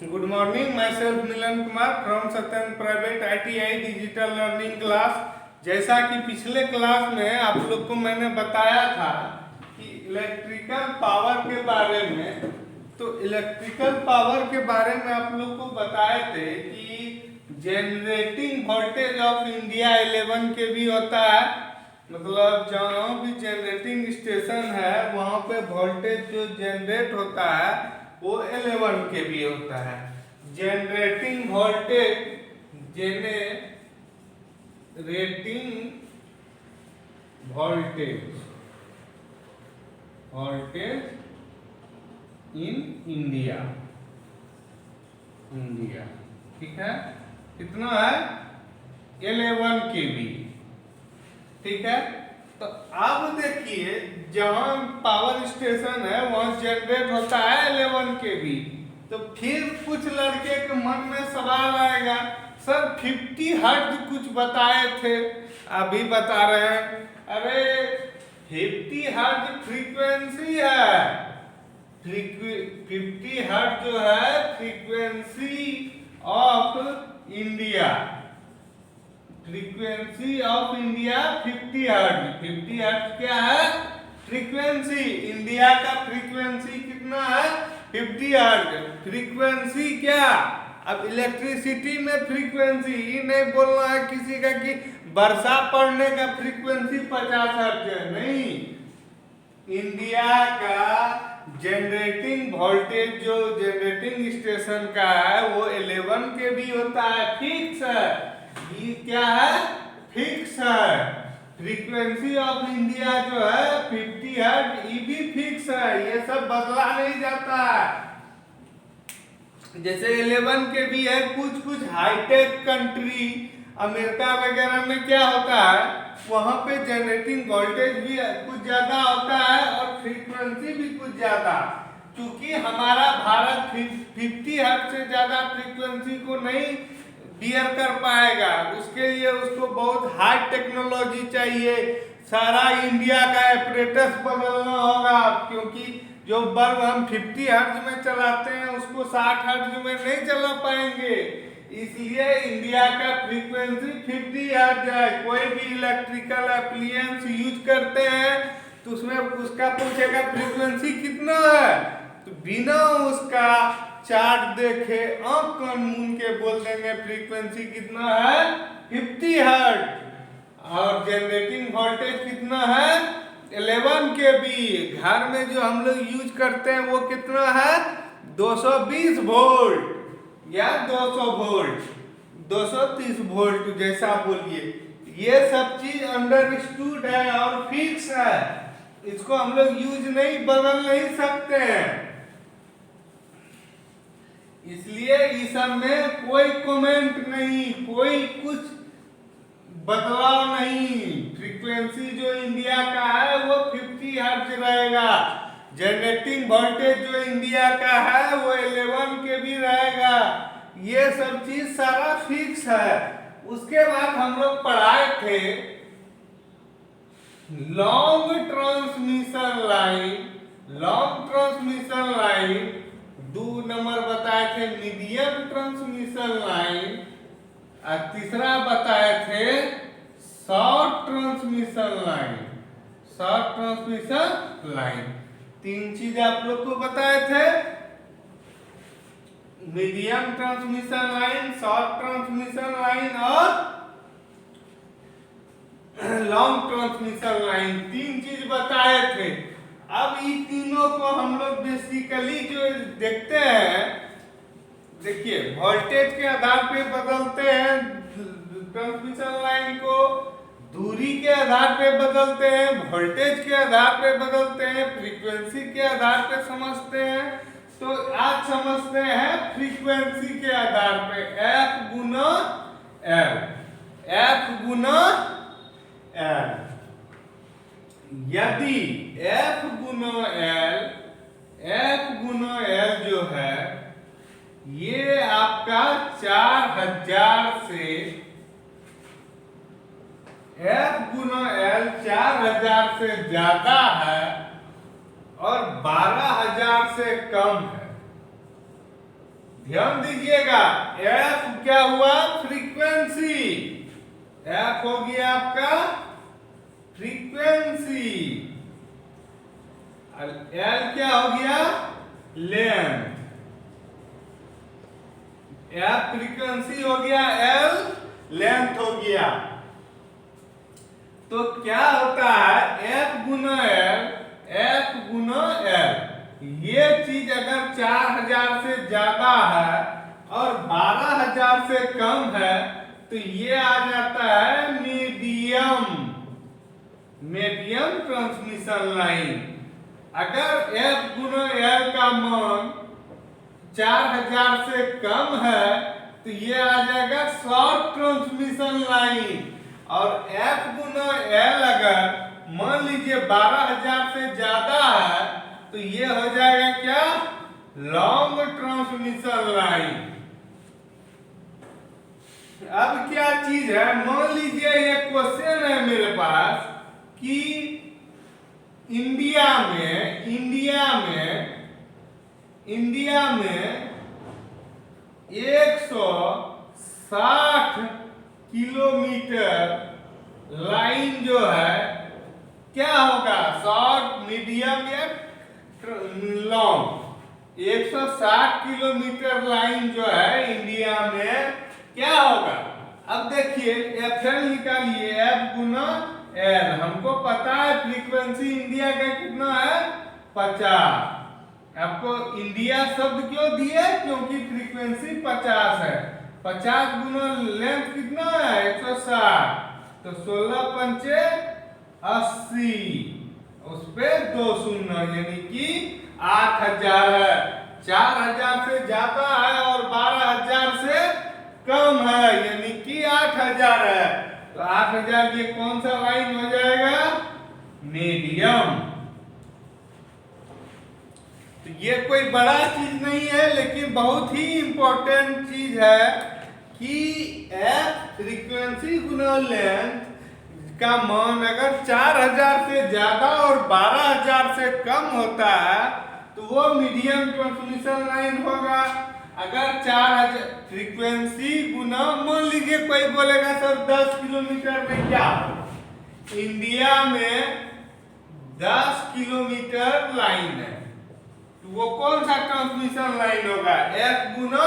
Good morning, myself Milan Kumar from Satyam Private ITI digital learning class. जैसा कि पिछले class में आप लोग को मैंने बताया था कि इलेक्ट्रिकल पावर के बारे में, तो इलेक्ट्रिकल पावर के बारे में आप लोग को बताए थे कि जनरेटिंग वोल्टेज ऑफ इंडिया 11 के भी होता है। मतलब जहाँ भी जनरेटिंग स्टेशन है वहाँ पे वोल्टेज जो जनरेट होता है वो 11 के भी होता है। Generating voltage generating voltage in India ठीक है, कितना है 11 के बी। ठीक है, तो अब देखिए जहां पावर स्टेशन है वहां जनरेट होता है 11 के बी। तो फिर कुछ लड़के के मन में सवाल आएगा, सर 50 हर्ट्ज कुछ बताए थे, अभी बता रहे हैं। अरे 50 हर्ट्ज फ्रीक्वेंसी है, 50 हर्ट्ज जो है frequency of India, frequency of India 50 hertz. 50 hertz क्या है? फ्रीक्वेंसी। इंडिया का फ्रीक्वेंसी कितना है? 50 हर्ट्ज। फ्रीक्वेंसी क्या? अब इलेक्ट्रिसिटी में फ्रीक्वेंसी ये नहीं बोलना है किसी का कि वर्षा पड़ने का फ्रीक्वेंसी 50 हर्ट्ज है, नहीं। इंडिया का जनरेटिंग वोल्टेज जो जनरेटिंग स्टेशन का है वो 11 के भी होता है, फिक्स है। ये क्या है? फिक्स है। फ्रीक्वेंसी ऑफ इंडिया जो है 50 हर्ट्ज, ये भी फिक्स है, ये सब बदला नहीं जाता है। जैसे 11 के भी है, कुछ कुछ हाईटेक कंट्री अमेरिका वगैरह में क्या होता है, वहां पे जनरेटिंग वोल्टेज भी कुछ ज्यादा होता है और फ्रीक्वेंसी भी कुछ ज्यादा। क्योंकि हमारा भारत 50 हर्ट्ज से ज्यादा फ्रीक्वेंसी को नहीं बियर कर पाएगा, उसके लिए उसको बहुत हाई टेक्नोलॉजी चाहिए। सारा इंडिया का एपरेटस बदलना होगा, क्योंकि जो बल्ब हम 50 हर्ट्ज में चलाते हैं उसको 60 हर्ट्ज में नहीं चला पाएंगे। इसलिए इंडिया का फ्रीक्वेंसी 50 हर्ट्ज है। कोई भी इलेक्ट्रिकल एप्लियंस यूज करते हैं तो उसमें उसका पूछेगा फ्रीक्वेंसी कितना है, तो बिना उसका चार्ट देखे आंख कान मूंद के बोल देंगे फ्रीक्वेंसी कितना है 50 हर्ट्ज। और जनरेटिंग वोल्टेज कितना है 11 के बी। घर में जो हम लोग यूज करते हैं वो कितना है 220 वोल्ट या 200 वोल्ट, 230 वोल्ट जैसा बोलिए। ये सब चीज अंडरस्टूड है और फिक्स है, इसको हम लोग यूज नहीं बदल नहीं सकते हैं। इसलिए इस सब में कोई कमेंट नहीं, कोई कुछ बदलाव नहीं। फ्रीक्वेंसी जो इंडिया का है वो 50 हर्ट्ज रहेगा। जनरेटिंग वोल्टेज जो इंडिया का है वो 11 के भी रहेगा। ये सब चीज सारा फिक्स है। उसके बाद हम लोग पढ़ाए थे लॉन्ग ट्रांसमिशन लाइन, 2 नंबर बताए थे मीडियम ट्रांसमिशन लाइन, और तीसरा बताए थे शॉर्ट ट्रांसमिशन लाइन। 3 चीज आप लोग को बताए थे, medium transmission line, short transmission line और लॉन्ग ट्रांसमिशन लाइन। 3 चीज बताए थे। अब इन तीनों को हम लोग बेसिकली जो देखते हैं, देखिए वोल्टेज के आधार पे बदलते हैं ट्रांसमिशन लाइन को, दूरी के आधार पे बदलते हैं, वोल्टेज के आधार पे बदलते हैं, फ्रीक्वेंसी के आधार पे समझते हैं। तो आज समझते हैं फ्रीक्वेंसी के आधार पे, F गुना L। यदि F गुना L जो है ये आपका 4000 से, F गुना L 4000 से ज्यादा है और 12,000 से कम है। ध्यान दीजिएगा, एफ क्या हुआ? फ्रीक्वेंसी। एफ हो गया आपका फ्रीक्वेंसी। एल क्या हो गया? लेंथ। एफ फ्रीक्वेंसी हो गया, एल लेंथ हो गया। तो क्या होता है? एफ गुना एल, एफ गुना एल। ये चीज अगर 4000 से ज्यादा है और 12000 से कम है तो ये आ जाता है मीडियम, मीडियम ट्रांसमिशन लाइन। अगर एफ गुना एल का मान 4000 से कम है तो ये आ जाएगा शॉर्ट ट्रांसमिशन लाइन। और एफ गुना एल अगर मान लीजिए 12000 से ज्यादा है तो ये हो जाएगा क्या? Long transmission line. अब क्या चीज है? मान लीजिए ये क्वेश्चन है मेरे पास कि इंडिया में 160 किलोमीटर लाइन जो है क्या होगा? शॉर्ट, मीडियम या लॉन्ग। 160 किलोमीटर लाइन जो है इंडिया में क्या होगा? अब देखिए एफ एल निकालिए, एफ गुना एल। हमको पता है फ्रीक्वेंसी इंडिया का कितना है? 50। आपको इंडिया शब्द क्यों दिए? क्योंकि फ्रीक्वेंसी 50 है। 50 गुना लेंथ कितना है? 160। तो 16 पंचे 80, उस पे 2 शून्य, यानी कि 8000 है। 4000 से ज्यादा है और 12000 से कम है, यानी कि 8000 है। तो 8000 ये कौन सा लाइन हो जाएगा? मीडियम। तो ये कोई बड़ा चीज नहीं है, लेकिन बहुत ही इंपॉर्टेंट चीज है कि एफ फ्रीक्वेंसी गुना लेंथ का मान अगर 4000 से ज्यादा और 12000 से कम होता है तो वो मीडियम ट्रांसमिशन लाइन होगा। अगर 4000 फ्रीक्वेंसी गुना, मान लीजिए कोई बोलेगा सर 10 किलोमीटर में क्या? इंडिया में 10 किलोमीटर लाइन है तो वो कौन सा ट्रांसमिशन लाइन होगा? एफ गुना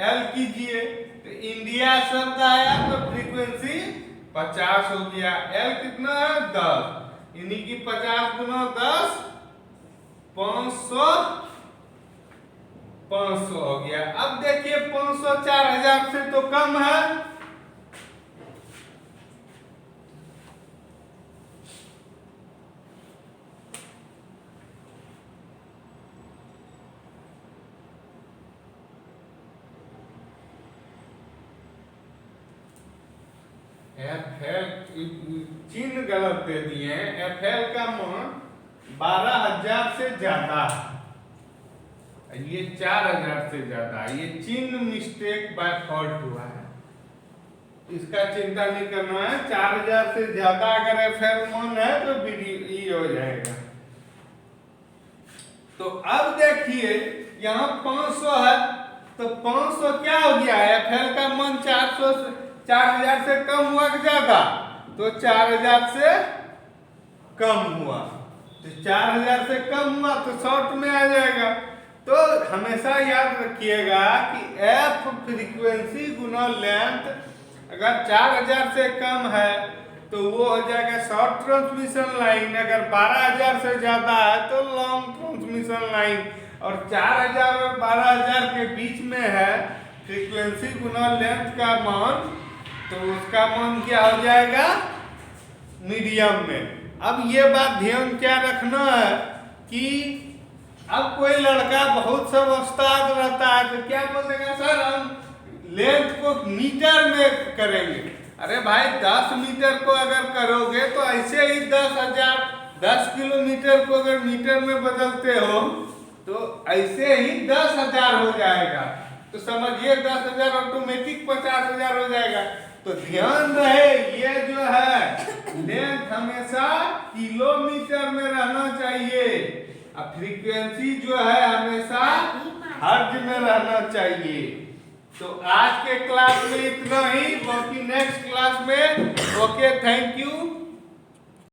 एल कीजिए तो इंडिया शब्द आया तो फ्रीक्वेंसी 50 हो गया। एल कितना है? 10, यानी कि 50 गुना 10 500 हो गया। अब देखिए 500 4000 से तो कम है। एफ एल चिन्ह गलत दे दिए हैं। एफ एल का मान 12000 से ज्यादा है, ये 4000 से ज्यादा है। ये चिन्ह मिस्टेक बाय फॉल्ट हुआ है, इसका चिंता नहीं करना है। 4000 से ज्यादा अगर एफ एल मान है तो ई हो जाएगा। तो अब देखिए यहाँ 500 है तो 500 क्या हो गया? एफ एल का मान 4000 से कम हुआ कि ज्यादा? तो 4000 से कम हुआ, तो 4000 से कम हुआ तो शॉर्ट में आ जाएगा। तो हमेशा याद रखिएगा कि एफ फ्रीक्वेंसी गुना लेंथ अगर 4000 से कम है तो वो हो जाएगा शॉर्ट ट्रांसमिशन लाइन। अगर 12000 से ज्यादा है तो लॉन्ग ट्रांसमिशन लाइन। और 4000 और 12000 के बीच में है फ्रीक्वेंसी गुना लेंथ का मान, तो उसका मान क्या हो जाएगा? मीडियम में। अब ये बात ध्यान क्या रखना है कि अब कोई लड़का बहुत सब उस्ताद रहता है तो क्या बोलेगा? सर हम लेंथ को मीटर में करेंगे। अरे भाई 10 मीटर को अगर करोगे तो ऐसे ही 10 किलोमीटर को अगर मीटर में बदलते हो तो ऐसे ही 10,000 हो जाएगा। तो समझिए 10,000 ऑटोमेटिक 50,000 हो जाएगा। तो ध्यान रहे ये जो है लेंथ हमेशा किलोमीटर में रहना चाहिए और फ्रीक्वेंसी जो है हमेशा हर्ज में रहना चाहिए। तो आज के क्लास में इतना ही, बाकी नेक्स्ट क्लास में। Okay, thank you.